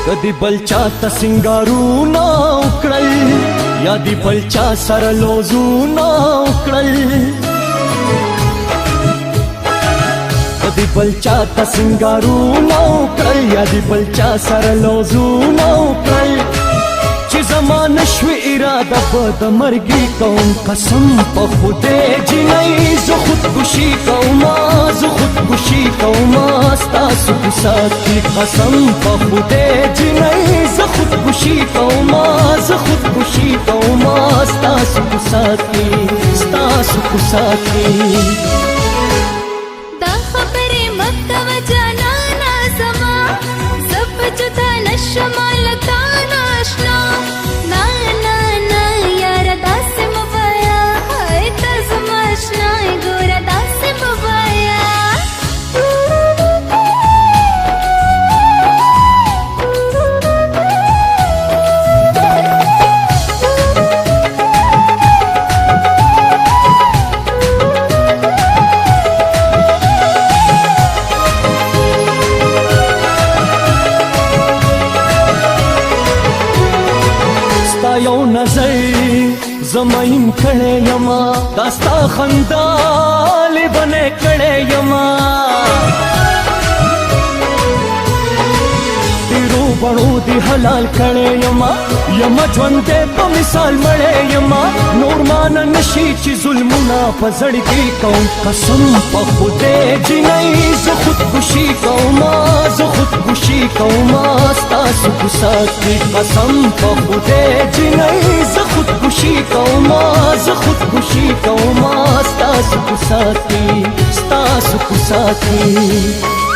کدی بلچا ته سنگارونه وکړل یا دی بلچا سره لوزونه وکړل کدی بلچا ته سنگارونه وکړل یا دی بلچا سره لوزونه وکړل چې زما نشوي اراده به د مرګي کوم قسم په خدای جنۍ زه خودکشي کومه زه خودکشي کومه ستاسو په سات کې قسم په خدای جنۍ زه خودکشي کومه زه خودکشي کومه ستاسو په سات کې ستاسو په سات کې دا خبرې مکوه جانانه زما زه په جدا نشم له تا نه اشنا نه نه نه یاره داسې مه وایه هی ته زما اشنا یې ګوره داسې مه وایه یو نظر زمین کړه یما داستا خندا لبنه کړه یما تیرو بڼو دی حلال کړه یما یما ژوند په مثال مړه یما نور مان نشي چې ظلمونه په زړګي کوم قسم په خدای جنۍ زه خودکشي کومه زه خودکشي کومه ستاسو په سات کې قسم په خدای جنۍ زه خودکشي کومه زه خودکشي کومه ستاسو په سات کې ستاسو په سات کې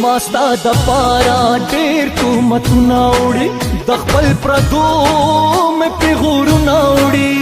ما ستا د پاره ډېر تهمتونه وړي د خپل پردو مې پیغورونه وړي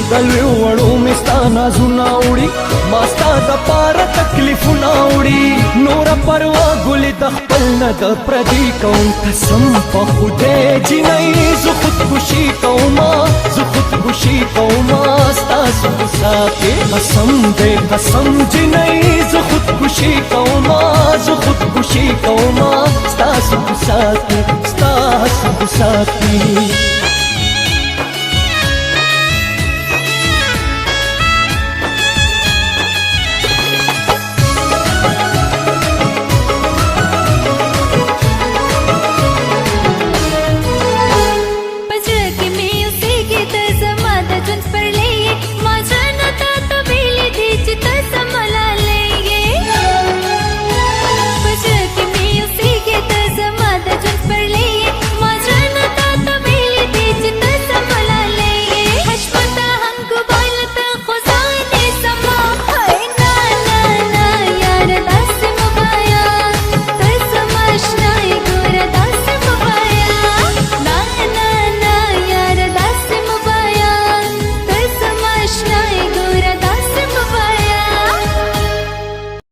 د لویو وړو مې ستا نازونه وړي ما ستا د پاره تکلیفونه وړي نوره پروا ګلې د خپل نه د پردي کوم قسم په خدای جنۍ زه خودکشي کومه زه خودکشي کومه ستاسو په سات کې قسم دی قسم جنۍ زه خودکشي کومه زه خودکشي کومه ستاسو په سات کې ستاسو په سات کې پزړه کې مې اوسېږي ته زما د ژوند سپرلی یې ما